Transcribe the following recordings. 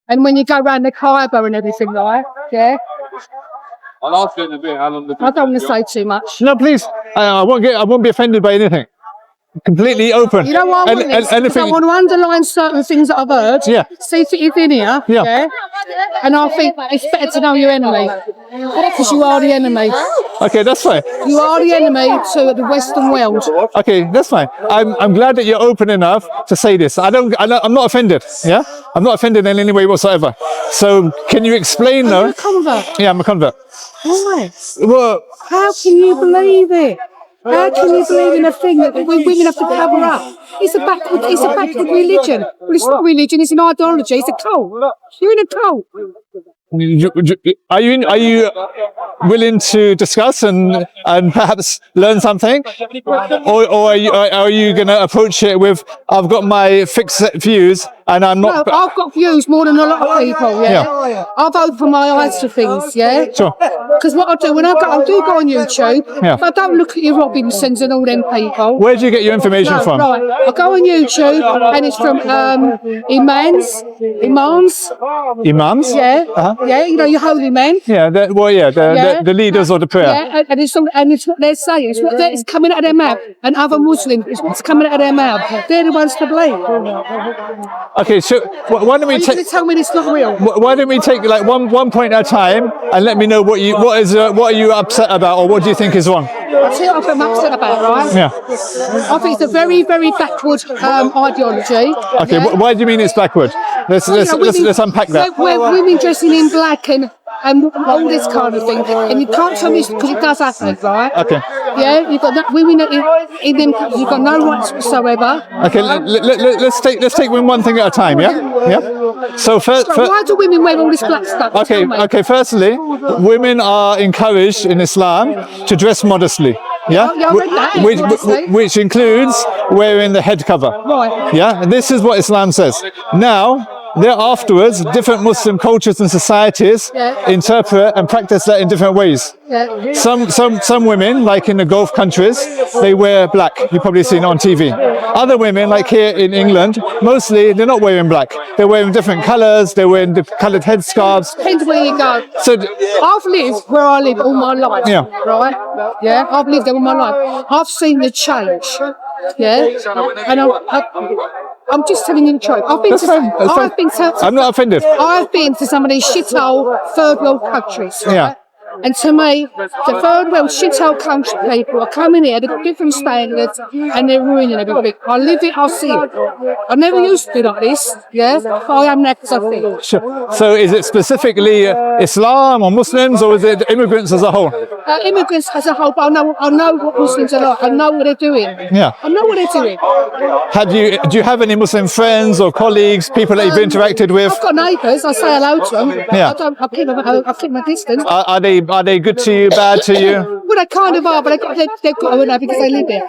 And when you go around the Khyber and everything, right? Yeah. I'll ask you in a bit how long I don't want to say too much. No, please. I won't be offended by anything. Completely open. You know what I want this? Because I want to underline certain things that I've heard. Yeah. See if it's in here. Yeah. And I think it's better to know your enemy. Because you are the enemy. Okay, that's fine. You are the enemy to the Western world. Okay, that's fine. I'm glad that you're open enough to say this. I'm not offended. Yeah, I'm not offended in any way whatsoever. So can you explain though? You're a convert. Yeah, I'm a convert. Why? Well, How can you believe it? How can you believe in a thing that women have to cover up? It's a backward religion. Well, it's not religion, it's an ideology, it's a cult. You're in a cult. Are you willing to discuss and perhaps learn something, or are you going to approach it with I've got my fixed set views and I'm not? No, I've got views more than a lot of people. Yeah. I've opened my eyes to things. Yeah. Sure. Because what I do when I do go on YouTube, if I don't look at your Robinsons and all them people. Where do you get your information from? Right. I go on YouTube and it's from imams. Imams? Yeah. Yeah. You know your holy men. Yeah. The leaders of the prayer. Yeah. And it's what they're saying. It's coming out of their mouth. And other Muslims, it's what's coming out of their mouth. They're the ones to blame. Okay, so why don't we take? Tell me it's not real. Why don't we take like one point at a time and let me know what are you upset about, or what do you think is wrong? I'll tell you what I'm upset about, right? Yeah. I think it's a very, very backward ideology. Okay, yeah? Why do you mean it's backward? Let's unpack that. Where women dressing in black and all this kind of thing, and you can't tell me because it does happen, right? Okay. Yeah, you've got women in them. You've got no rights whatsoever. Okay, let's take one thing at a time. Yeah. So first, why do women wear all this black stuff? Okay. Firstly, women are encouraged in Islam to dress modestly. Yeah. Which includes wearing the head cover. Right. Yeah. And this is what Islam says. Now, afterwards, different Muslim cultures and societies interpret and practice that in different ways. Yeah. Some women, like in the Gulf countries, they wear black. You've probably seen it on TV. Other women, like here in England, mostly they're not wearing black. They're wearing different colours. They're wearing coloured headscarves. Depends where you go. So I've lived where I live all my life. Yeah. Right. Yeah. I've lived there all my life. I've seen the change. Yeah. And I'm just telling you the truth. I'm not offended. I've been to some of these shithole third world countries. Right? Yeah. And to me, the third world shithole country people are coming here, they've got different standards, and they're ruining everything. I live it, I see it. I never used to be like this, yeah? But I am now because I think. Sure. So is it specifically Islam or Muslims, or is it immigrants as a whole? Immigrants as a whole, but I know what Muslims are like. I know what they're doing. Yeah. I know what they're doing. Do you have any Muslim friends or colleagues, people that you've interacted with? I've got neighbours. I say hello to them. Yeah. I keep my distance. Are they good to you, bad to you? Well, they kind of are, but they've got to know because they live there.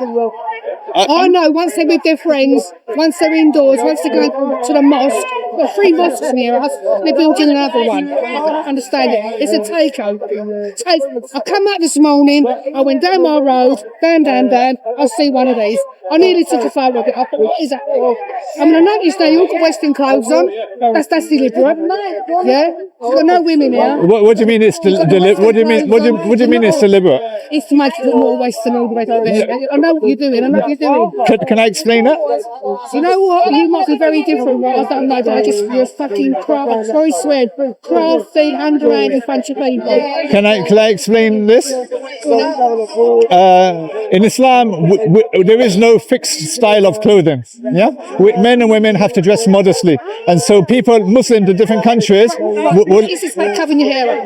I know once they're with their friends, once they're indoors, once they go to the mosque. We've got 3 mosques near us. They're building another one. I don't understand it. It's a takeover. I come out this morning. I went down my road, down. I see one of these. I nearly took a photo of it. I thought, what is that? I mean, I noticed they all got Western clothes on. That's deliberate. Yeah. There's got no women here. What do you mean it's deliberate? What do you mean it's deliberate? It's to make it look more Western all the way through there. I know what you're doing. Can I explain that? You know what? You might be very different. Right? I don't know, but you're fucking crafty. Sorry, swear. Crafty, underhand in front of people. Can I explain this? In Islam, there is no fixed style of clothing. Yeah, men and women have to dress modestly, and so Muslims in different countries. It's just like covering your hair up.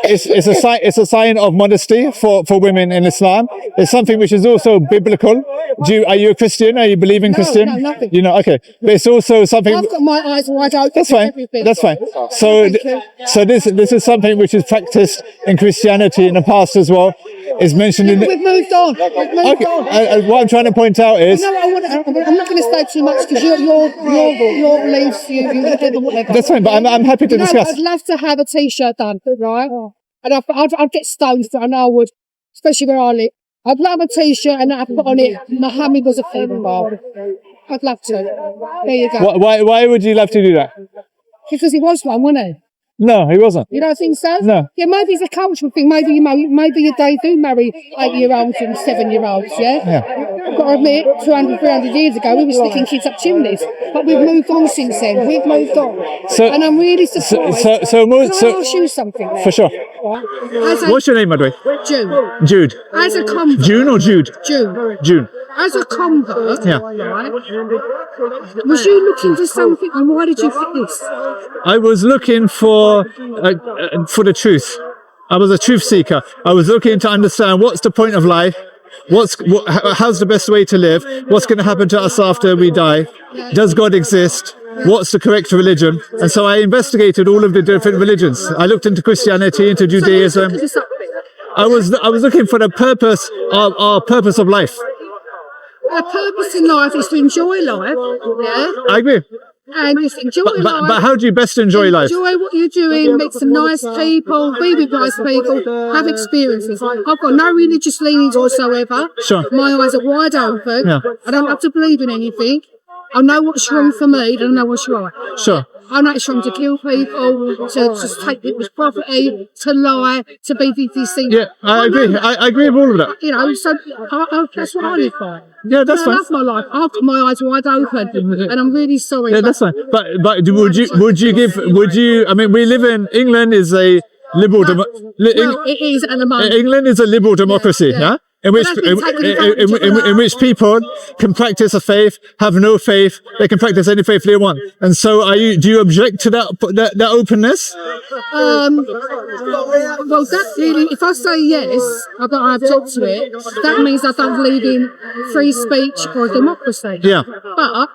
It's a sign of modesty for women in Islam. It's something which is also biblical. Are you a Christian? Are you believe in Christian? No, nothing. You know, okay. But it's also something. I've got my eyes wide open. That's fine. That's fine. So this is something which is practiced in Christianity in the past as well. Is mentioned in. We've moved on. What I'm trying to point out is. No, I'm not going to say too much because your beliefs. That's fine, but I'm happy to discuss. I'd love to have a T-shirt done, right? And I'd get stoned for it, I know I would, especially where I live. I'd love a T-shirt and I'd put on it, Muhammad was a paedophile. I'd love to. There you go. Why would you love to do that? Because he was one, wasn't he? No, he wasn't. You don't think so? No. Yeah, maybe it's a cultural thing. Maybe they do marry 8-year-olds and 7-year-olds, yeah? I've got to admit, 200, 300 years ago, we were sticking kids up chimneys. But we've moved on since then. We've moved on. And I'm really surprised. Can I ask you something there? For sure. What's your name, by the way? June. Jude. As a convert. June or Jude? June. June. As a convert, Yeah. right, was you looking for something, and why did you pick this? I was looking for the truth. I was a truth seeker. I was looking to understand what's the point of life, how's the best way to live, what's going to happen to us after we die, does God exist, what's the correct religion, and so I investigated all of the different religions. I looked into Christianity, into Judaism. I was looking for the purpose of our purpose of life. A purpose in life is to enjoy life, yeah? I agree. And just enjoy life. But how do you best enjoy life? Enjoy what you're doing, meet some nice people, be with nice people, have experiences. I've got no religious leanings whatsoever. Sure. My eyes are wide open. Yeah. I don't have to believe in anything. I know what's wrong for me, and I know what's right. Sure. I know it's wrong to kill people, to just take people's property, to lie, to be deceit. Yeah, I agree. I agree with all of that. You know, so that's what I live by. Yeah, that's fine. I love my life. I've got my eyes wide open, and I'm really sorry. Yeah, that's fine. But would you? I mean, we live in England. Is a liberal. It is at the moment. England is a liberal democracy. Yeah. In which people can practice a faith, have no faith, they can practice any faith they want. And so do you object to that openness? Well, that really, if I say yes, I object to it, that means I don't believe in free speech or democracy. Yeah. But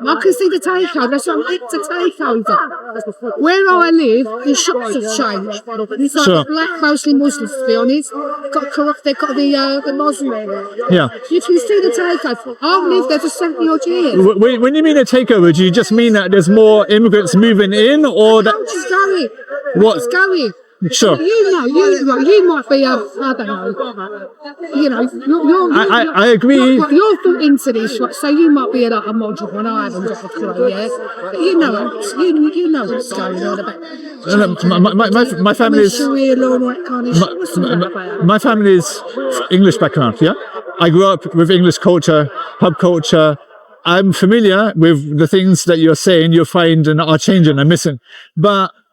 I can see the takeover. That's what it's a takeover. Where I live, the shops have changed. It's like Sure. black, mostly Muslims, to be honest. They've got the Muslim area. Yeah. You can see the takeover. I've lived there for 70 odd years. When you mean a takeover, do you just mean that there's more immigrants moving in, or that? Culture's going. What's going? Sure. You might be I don't know. You know, I agree. You're thought into this, right? So you might be a module when I haven't got a clue, yeah. But you know what's going on about. My family is. Sharia law and all that kind of shit. What's all that about? My family is English background. Yeah, I grew up with English culture, pub culture. I'm familiar with the things that you're saying. You'll find and are changing and missing,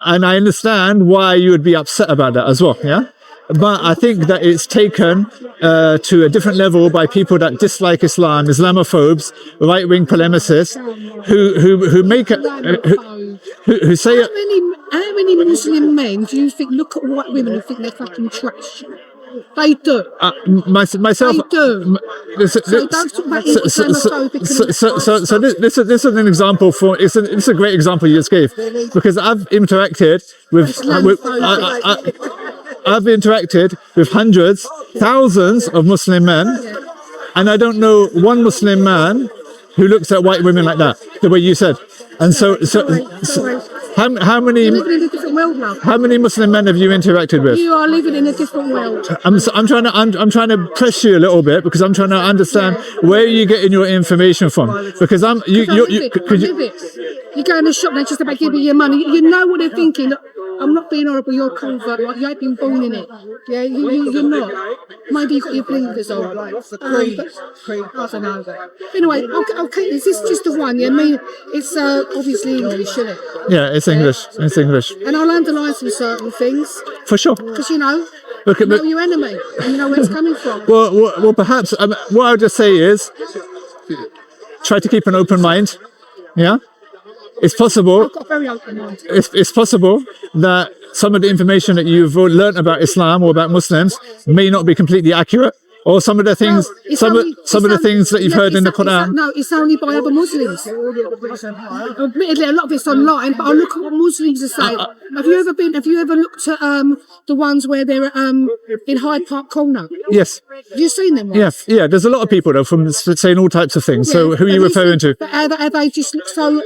and I understand why you would be upset about that as well. Yeah. But I think that it's taken to a different level by people that dislike Islam, Islamophobes, right-wing polemicists, who make it, who say it. How many Muslim men do you think look at white women and think they're fucking trash? They do. Myself. They do. So don't talk about Islamophobic. So this is an example for. It's a great example you just gave, because I've interacted with. I've interacted with hundreds, thousands of Muslim men, and I don't know one Muslim man who looks at white women like that, the way you said. And so how many Muslim men have you interacted with? You are living in a different world. I'm trying to press you a little bit, because I'm trying to understand where you're getting your information from. Because you go in the shop, they're just about giving you money. You know what they're thinking. I'm not being horrible, you're a convert, like you ain't been born in it. Yeah, you're not. Maybe you've got your blinkers on. I don't know. Anyway, okay, is this just the one? Yeah, I mean, it's obviously English, isn't it? Yeah, it's English. It's English. And I'll underline some certain things. For sure. Because you know your enemy, and you know where it's coming from. Well, perhaps what I would just say is try to keep an open mind. Yeah. It's possible. I've got a very open mind. It's possible that some of the information that you've learnt about Islam or about Muslims may not be completely accurate, or some of the things, some of the things that you've heard in the Quran. No, it's only by other Muslims. Admittedly, a lot of it's online, but I look at what Muslims are saying. Have you ever looked at the ones where they're in Hyde Park Corner? Yes. Have you seen them? Ones? Yeah. There's a lot of people though from saying all types of things. Yeah, so who are you referring to? But they just look so.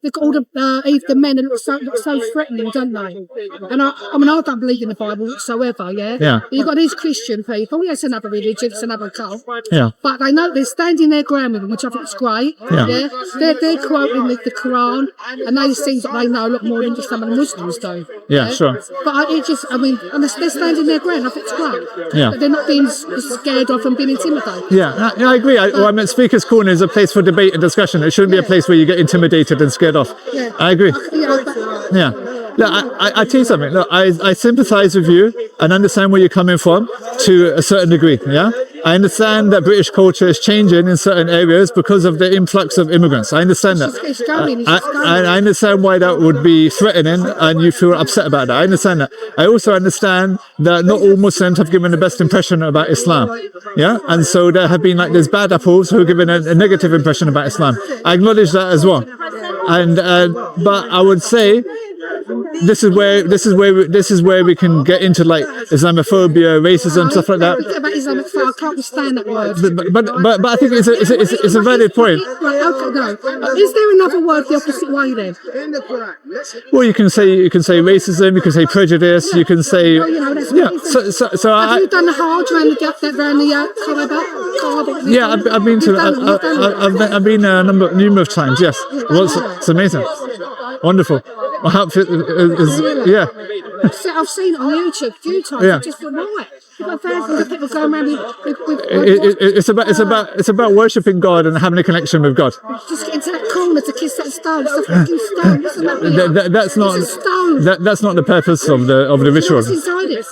They've got all the men that look so threatening, don't they? And I mean, I don't believe in the Bible whatsoever. Yeah. Yeah. But you've got these Christian people. Yes, another religion, it's another cult. Yeah. But they know they're standing their ground with them, which I think is great. Yeah. They're quoting the Quran, and they seem like they know a lot more than just some of the Muslims do. Yeah, sure. But they're standing their ground. I think it's great. Yeah. But they're not being scared of and being intimidated. Yeah, I agree. I mean, Speaker's Corner is a place for debate and discussion. It shouldn't be a place where you get intimidated and scared off. Yeah. I agree. Yeah. Look, I tell you something. Look, I sympathise with you and understand where you're coming from to a certain degree. Yeah. I understand that British culture is changing in certain areas because of the influx of immigrants. I understand that. It's going. I understand why that would be threatening and you feel upset about that. I understand that. I also understand that not all Muslims have given the best impression about Islam. Yeah. And so there have been there's bad apples who have given a negative impression about Islam. I acknowledge that as well. And but I would say this is where we can get into Islamophobia, racism, stuff like that. I can't stand that word. But I think it's a valid point. Right, okay, no. Is there another word the opposite way then? Well, you can say racism, you can say prejudice, you can say So have you done the hard around the Kaaba? Yeah, I've been to. I've been numerous times. Yes, it's amazing, wonderful. My outfit is yeah. I've seen it on YouTube a few times. Yeah. I just thought, right. Thousands of people going around it's about worshipping God and having a connection with God. Just get into that corner to kiss that stone. It's a fucking stone. What's the matter? That's not. It's a stone. That's not the purpose of the ritual. What's inside it?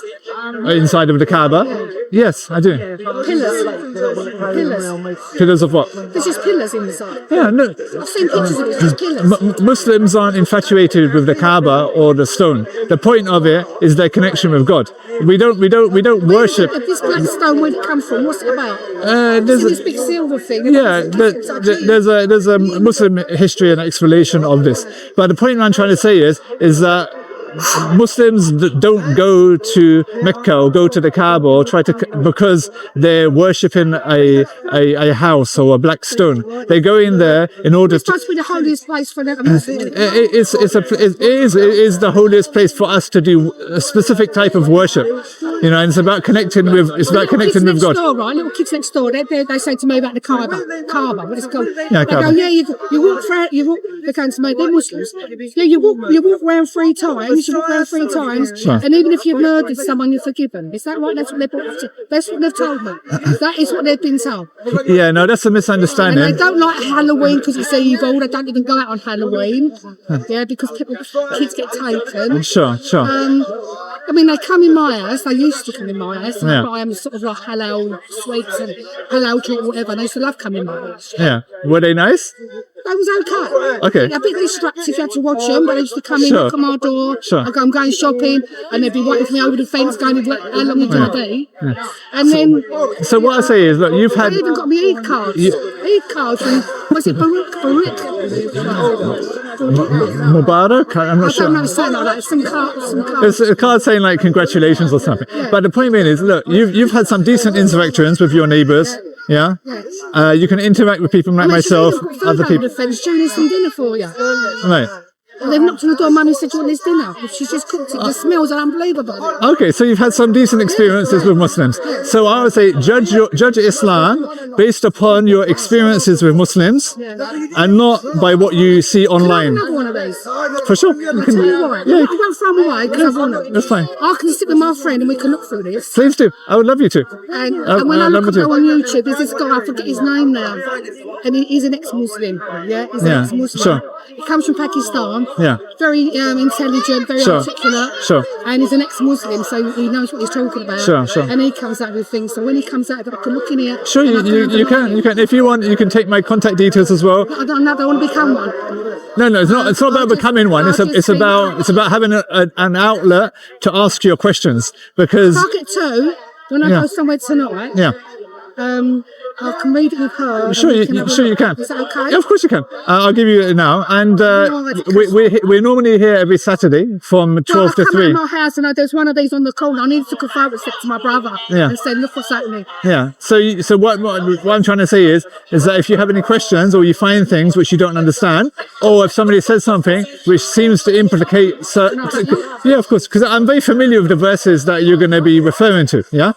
Inside of the Kaaba. Yes, I do. Pillars of what? There's just pillars inside. Yeah, no. I've seen pictures of it. Just pillars. Muslims aren't infatuated with the Kaaba or the stone. The point of it is their connection with God. We don't worship. This black stone, where it come from? What's it about? There's this big silver thing. Yeah, there's a Muslim history and explanation of this. But the point I'm trying to say is that Muslims don't go to Mecca or go to the Kaaba or because they're worshipping a house or a black stone. They go in there in order It's supposed to be the holiest place for them. It is the holiest place for us to do a specific type of worship. And it's about connecting with God. Door, right? Little kids next door, they say to me about the Kaaba, what it's called. Yeah, Kaaba. They go, you walk through, they're going to me, they're Muslims. Yeah, you walk around 3 times. You walk around 3 times, sure. And even if you've murdered someone, you're forgiven. Is that right? That's what they've told me. That is what they've been told. Yeah, no, that's a misunderstanding. And they don't like Halloween because it's evil. They don't even go out on Halloween. Yeah, because kids get taken. Sure. They come in my house. They used to come in my house. And I buy them sort of like halal sweets and halal drink or whatever. They used to love coming in my house. Yeah. Were they nice? That was okay. Okay. A bit distracted, you had to watch them, but they used to come in, knock on my door. Sure. I'm going shopping, and they'd be waiting for me over the fence, going, how long are you going to be? Yeah. And then. So what I say is, look, you've had. They even got me Eid cards. Eid cards from, was it Baruch? Mubarak? I'm not sure. I don't know, saying like that. Some cards. It's a card saying congratulations or something. Yeah. But the point being is, look, you've had some decent interactions with your neighbours. Yeah. Yes. You can interact with people like myself, other people. Doing some dinner for you. Right. They've knocked on the door, Mummy said, "Do you want this dinner?" She's just cooked it. The smells are unbelievable. Okay, so you've had some decent experiences with Muslims. So I would say judge Islam based upon your experiences with Muslims and not by what you see online. Can I have another one of these? For sure. I'll tell you why. Yeah. I won't throw them away because I want them. That's fine. I can sit with my friend and we can look through this. Please do. I would love you to. And when I look at on YouTube, there's this guy, I forget his name now, and he's an ex-Muslim. Yeah, he's an ex-Muslim. Sure. He comes from Pakistan. Yeah. Very intelligent, very articulate. Sure. And he's an ex-Muslim, so he knows what he's talking about. Sure. And he comes out with things. So when he comes out, I can look in here. Sure, you can. If you want, you can take my contact details as well. I don't want to become one. No, it's not. It's not about becoming one. It's about having an outlet to ask your questions because. If I get 2 when I go somewhere tonight. Yeah. I can read it with her. Sure, you can. Is that okay? Yeah, of course you can. I'll give you it now. And we're normally here every Saturday from 12 to 3. I come out of my house and there's one of these on the corner. I needed to confirm it to my brother and said, look what's happening. Yeah. So what I'm trying to say is that if you have any questions or you find things which you don't understand, or if somebody says something which seems to implicate certain, yeah, of course, because I'm very familiar with the verses that you're going to be referring to. Yeah.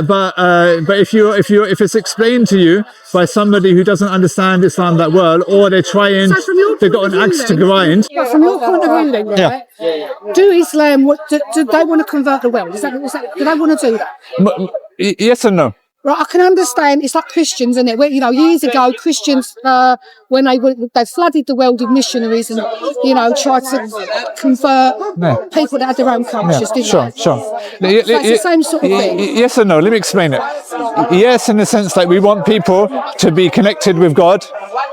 But if it's explained to you by somebody who doesn't understand Islam that well, or they've got an axe to grind. From your point of view, then, right? Do Islam? Do they want to convert the world? Do they want to do that? Yes and no. Right, I can understand. It's like Christians, isn't it? Where, years ago, Christians, when they flooded the world with missionaries and, tried to convert people that had their own cultures, didn't they? Sure. So it's the same sort of thing. Yes and no. Let me explain it. Yes, in the sense that we want people to be connected with God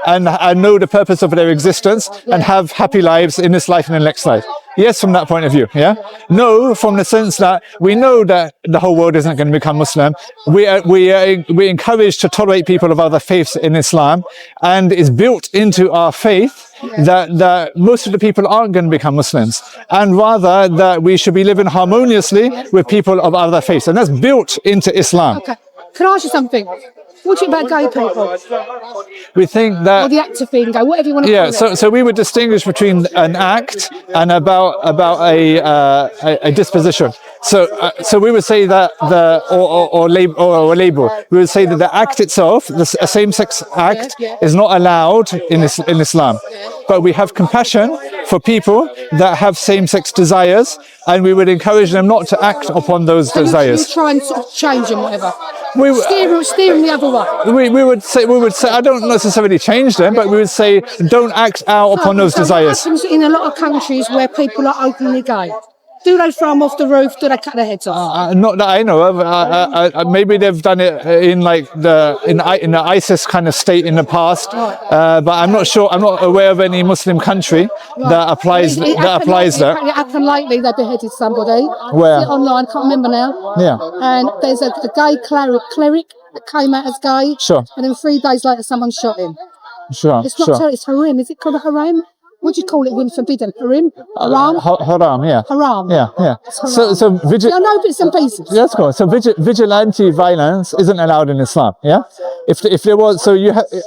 and know the purpose of their existence and have happy lives in this life and the next life. Yes, from that point of view, yeah? No, from the sense that we know that the whole world isn't going to become Muslim. We're encouraged to tolerate people of other faiths in Islam, and it's built into our faith that most of the people aren't going to become Muslims, and rather that we should be living harmoniously with people of other faiths, and that's built into Islam. Okay. Can I ask you something? What do you think about gay people? We think that, or the act of being gay, whatever you want to call it. So we would distinguish between an act and about a disposition. So we would say that or a label. We would say that the act itself, a same-sex act, is not allowed in Islam. But we have compassion for people that have same-sex desires, and we would encourage them not to act upon those desires. You try and sort of change them, whatever. Steer them the other way. We would say I don't necessarily change them, but we would say don't act out upon those desires. What happens in a lot of countries where people are openly gay? Do they throw them off the roof? Do they cut their heads off? Not that I know of. Maybe they've done it in the ISIS kind of state in the past, but I'm not sure. I'm not aware of any Muslim country that applies that. It happened lately. They beheaded somebody. Where? Online, can't remember now. Yeah. And there's a gay cleric that came out as gay. Sure. And then 3 days later, someone shot him. Sure. It's not. It's haram. Is it called a haram? What do you call it when forbidden? Haram? Haram? Haram, yeah. Haram. Yeah. So I know bits and pieces. That's cool. So vigilante violence isn't allowed in Islam, yeah? If there was,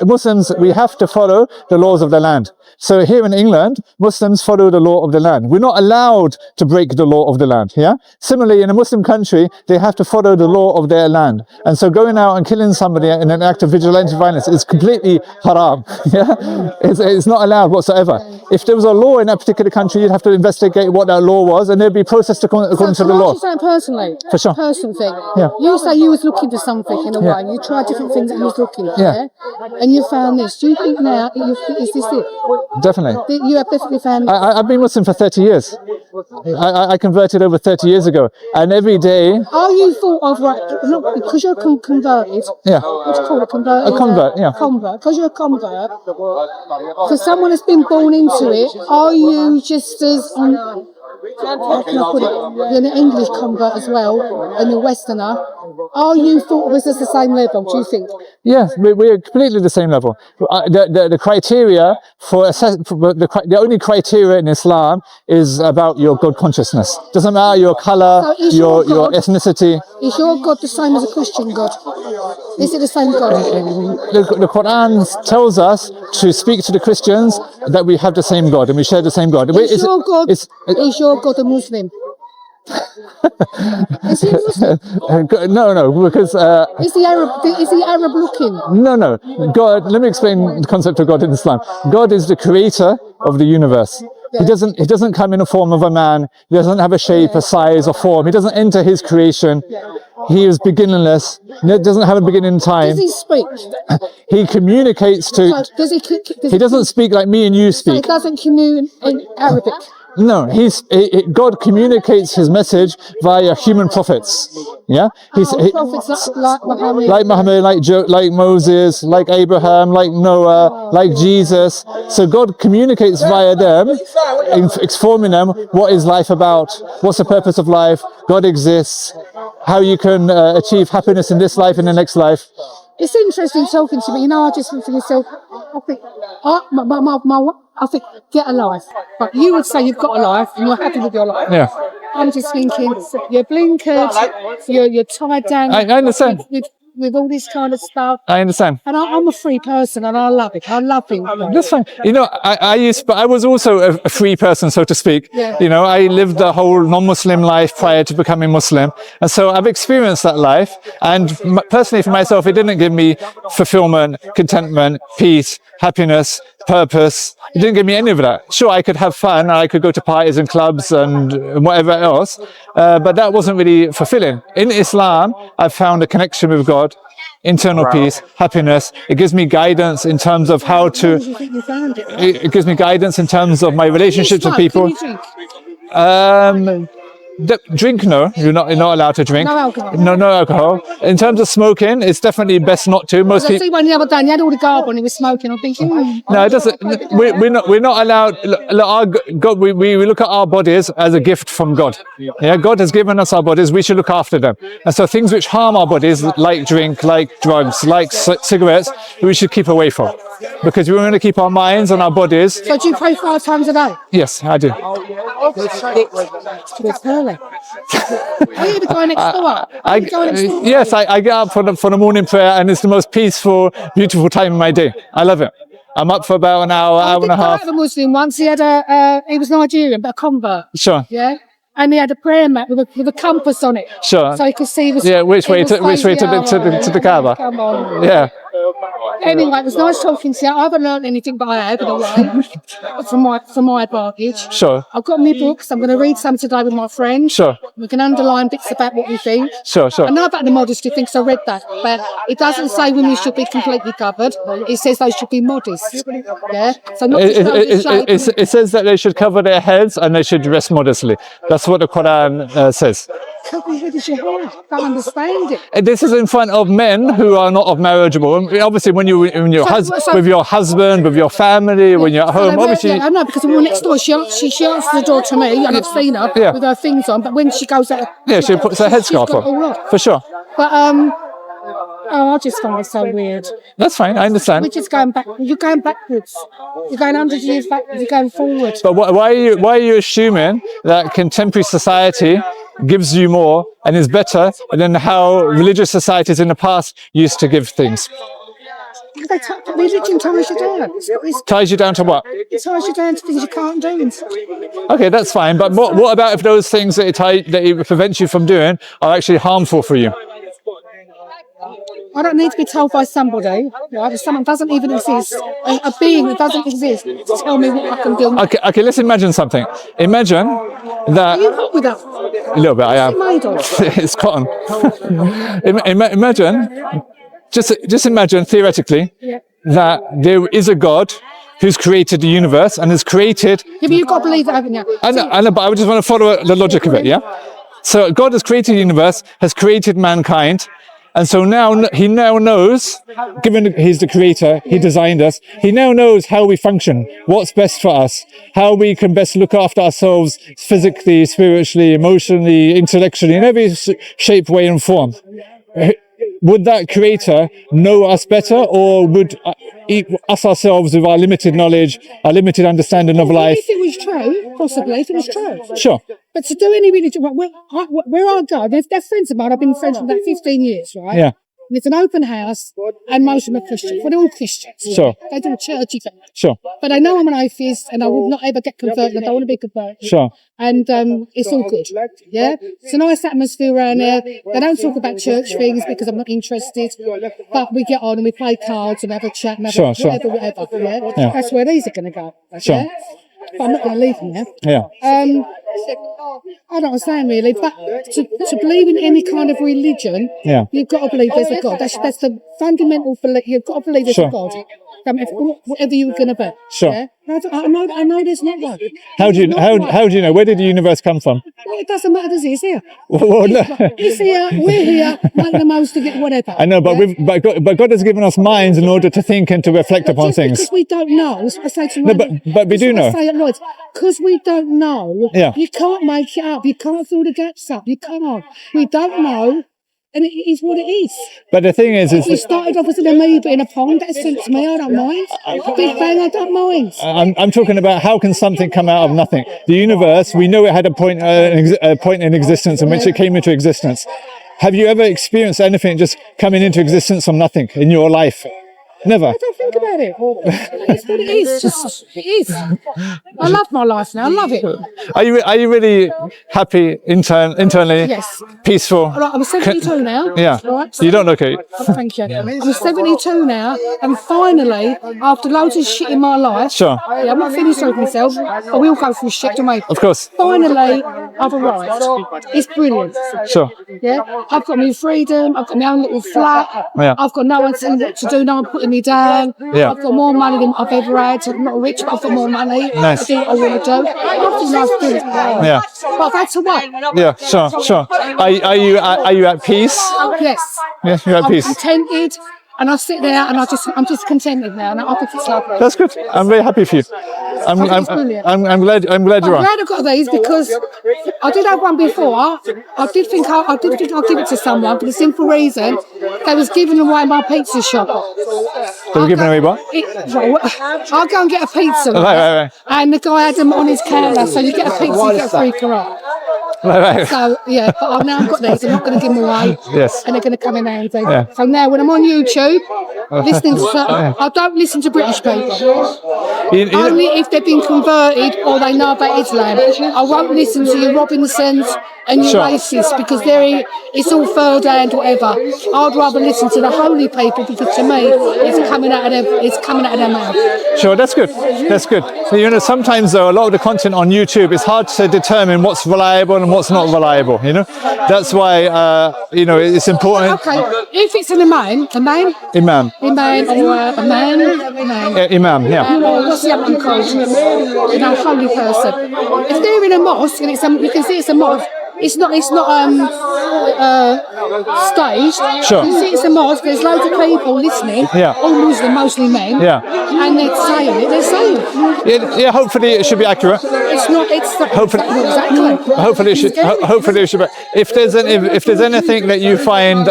Muslims, we have to follow the laws of the land. So here in England, Muslims follow the law of the land. We're not allowed to break the law of the land, yeah? Similarly, in a Muslim country, they have to follow the law of their land. And so going out and killing somebody in an act of vigilante violence is completely haram, yeah? It's not allowed whatsoever. If there was a law in that particular country, you'd have to investigate what that law was, and there'd be processed according to the law. You say personally, for sure, personal thing. Yeah. You say you was looking for something in a way. You tried different things that you was looking at, and you found this. Do you think now is this it? Definitely. You have definitely found. I've been Muslim for 30 years. I converted over 30 years ago, and every day. Are you thought of because you're converted? Yeah. What do you call it? Converted. A convert. Yeah. Convert. Because you're a convert. For someone that's been born into it, are you just as how can I put it? You're an English convert as well, and a Westerner. Are you thought of as the same level? Do you think? Yes, we're completely the same level. The criteria for the only criteria in Islam is about your God consciousness. Doesn't matter your color, your ethnicity. Is your God the same as a Christian God? Is it the same God? The Quran tells us to speak to the Christians that we have the same God and we share the same God. Is your God a Muslim? Is he Muslim? No, because is he Arab looking? No. God. Let me explain the concept of God in Islam. God is the creator of the universe. Yeah. He doesn't come in the form of a man. He doesn't have a shape, a size, or form. He doesn't enter his creation. Yeah. He is beginningless. He doesn't have a beginning in time. Does he speak? He communicates to. So he doesn't speak like me and you speak. So he doesn't communicate in Arabic. No, God communicates his message via human prophets. Yeah, prophets like Muhammad, like Moses, like Abraham, like Noah, like Jesus. So God communicates via them, informing them what is life about, what's the purpose of life, God exists, how you can achieve happiness in this life and the next life. It's interesting talking to me. You know, I just think to myself, I think, I think, get a life. But you would say you've got a life and you're happy with your life. Yeah. I'm just thinking, you're blinkered, you're tied down. I understand. With all this kind of stuff. I understand. And I'm a free person and I love it. I love being free. That's fine. You know, I was also a free person, so to speak. Yeah. You know, I lived the whole non-Muslim life prior to becoming Muslim. And so I've experienced that life. And personally for myself, it didn't give me fulfillment, contentment, peace, happiness, purpose. It didn't give me any of that. Sure, I could have fun. I could go to parties and clubs and whatever else. But that wasn't really fulfilling. In Islam, I've found a connection with God, internal peace, happiness. It gives me guidance in terms of how to. It gives me guidance in terms of my relationships with people. Drink, no, you're not allowed to drink. No alcohol. No alcohol. In terms of smoking, it's definitely best not to. Most people. I see one the other day, and he had all the garb on, he was smoking. I'm thinking, No, it doesn't. We're not allowed. We look at our bodies as a gift from God. Yeah, God has given us our bodies. We should look after them. And so things which harm our bodies, like drink, like drugs, like cigarettes, we should keep away from, because we want to keep our minds and our bodies. So do you pray 5 times a day? Yes, I do. It's early. Are you going next door? Yes, I get up for the morning prayer, and it's the most peaceful, beautiful time of my day. I love it. I'm up for about an hour and a half. I had a Muslim once. He had he was Nigerian, but a convert. Sure. Yeah. And he had a prayer mat with a compass on it. Sure. So he could see which way to the Kaaba. Come on. Yeah. Anyway, it was nice talking to you. I haven't learned anything, but I have in a way, from my advantage. Sure. I've got my books. I'm going to read some today with my friend. Sure. We can underline bits about what we think. Sure. I know about the modesty thing, so I read that, but it doesn't say women should be completely covered. It says they should be modest. Yeah. So not it says that they should cover their heads and they should dress modestly. That's what the Quran says. Cover your head is your hair. I don't understand it. This is in front of men who are not of marriageable. Obviously, when you're with your husband, with your family, when you're at home, obviously. I know, because when we're next door, she answers the door to me, and I've seen her with her things on. But when she goes out, she puts her headscarf on. For sure. But I just find it so weird. That's fine. I understand. We're just going back. You're going backwards. You're going 100 years backwards. You're going forward. But why are you assuming that contemporary society gives you more and is better than how religious societies in the past used to give things? Religion ties you down. Ties you down to what? It ties you down to things you can't do. Okay, that's fine. But what about if those things that it prevents you from doing are actually harmful for you? I don't need to be told by somebody, right? If someone doesn't even exist, a being that doesn't exist, to tell me what I can do. Okay, let's imagine something. Imagine that. Are you hot with that? A little bit, I am. What's it made of? It's cotton. Imagine, just imagine theoretically that there is a God who's created the universe and has created. Yeah, but you've got to believe that, haven't you? I know, but I just want to follow the logic of it, yeah? So God has created the universe, has created mankind. And so he now knows, given he's the creator, he designed us, he now knows how we function, what's best for us, how we can best look after ourselves physically, spiritually, emotionally, intellectually, in every shape, way and form. Would that creator know us better, or would us ourselves, with our limited knowledge, our limited understanding of life? If it was true, possibly, if it was true. Sure. But to do any religion, where I go, they're friends of mine. I've been friends for about 15 years, right? Yeah. And it's an open house, and most of them are Christians. Well, they're all Christians. Sure. They do a churchy thing. Sure. But I know I'm an atheist, and I will not ever get converted. I don't want to be converted. Sure. And it's all good. Yeah? It's a nice atmosphere around there. They don't talk about church things because I'm not interested. But we get on and we play cards and have a chat and have whatever. Yeah? That's where these are going to go. Sure. Yeah? But I'm not going to leave them now. Yeah. I don't understand really, but to believe in any kind of religion, you've got to believe there's a God. That's the fundamental belief. You've got to believe there's a God. Whatever you're going to be. Sure. Yeah? I know there's not one. How do you know? Where did the universe come from? Well, it doesn't matter, does it? It's here. Well, no. It's here, we're here, make the most of it, whatever. I know, but God has given us minds in order to think and to reflect upon things. Because we don't know, I say to my but we do know. I say at Lloyd's, because we don't know, you can't make it up, you can't fill the gaps up, you can't. We don't know. And it is what it is. But the thing is It started off as an amoeba in a pond. That suits me. I don't mind. Big Bang, I don't mind. I'm talking about how can something come out of nothing? The universe, we know it had a point in existence in which it came into existence. Have you ever experienced anything just coming into existence from nothing in your life? Never. I don't think about it. It's what it is. Just it is. I love my life now. I love it. Are you really happy internally? Yes. Peaceful? Right, I'm 72 now. Yeah. Right. You don't look it. Oh, thank you. I'm 72 now, and finally, after loads of shit in my life, Sure. yeah, I'm not feeling sorry for myself. I will go through shit to me. Of course. Finally, I've arrived. It's brilliant. Sure. Yeah, I've got my freedom. I've got my own little flat. Yeah. I've got no one telling me what to do. No one putting me down. Yeah. I've got more money than I've ever had. I'm not rich, but I've got more money. Nice. I do what I want to do. I think life's brilliant. Yeah. But I've had to wait. Yeah. Sure. Are you at peace? Yes. Yes, you're at I'm peace. contented, and I sit there and I'm just contented now, and I think it's lovely. That's good. I'm very happy for you. I'm brilliant. glad you are. I'm glad I got these because I did have one before. I did think I'd give it to someone for the simple reason they was giving away my pizza shop. They were giving away what? I'll go and get a pizza, Right. and the guy had them on his counter, so you get a pizza, you get a free carrot. Right. So yeah, but I've now got these. I'm not going to give them away. Yes. And they're going to come in handy. Yeah. So now when I'm on YouTube, listening to I don't listen to British people. Only if they've been converted or they know about Islam. I won't listen to your Robinsons and your racists because it's all third hand whatever. I'd rather listen to the holy people because to me it's coming out of their mouth. Sure, that's good. That's good. So, sometimes though, a lot of the content on YouTube, it's hard to determine what's reliable and what's not reliable. That's why it's important. Okay, if it's an imam, Imam. or a man, Imam. Yeah. what's the other one called? Holy person. If they're in a mosque and you can see it's a mosque. It's not staged. Sure. You see it's a mosque, there's loads of people listening, all Muslim, mostly men, and they're saying it. Yeah, hopefully it should be accurate. Hopefully, exactly. Hopefully it should be. If there's anything that you find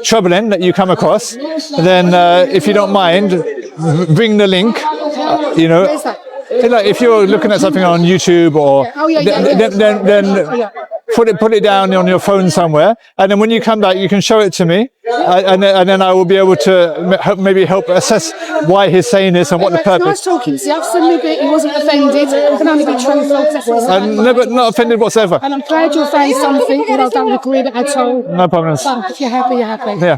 troubling that you come across, then if you don't mind, bring the link. Where's that? If you're looking at something on YouTube or then put it down on your phone somewhere, and then when you come back, you can show it to me, and then I will be able to maybe help assess why he's saying this and what the purpose. Nice talking to you. I've seen it. He wasn't offended. I can only be truthful. I'm not offended whatsoever. And I'm glad you're saying something that I don't agree with at all. No problems. But if you're happy, you're happy. Yeah.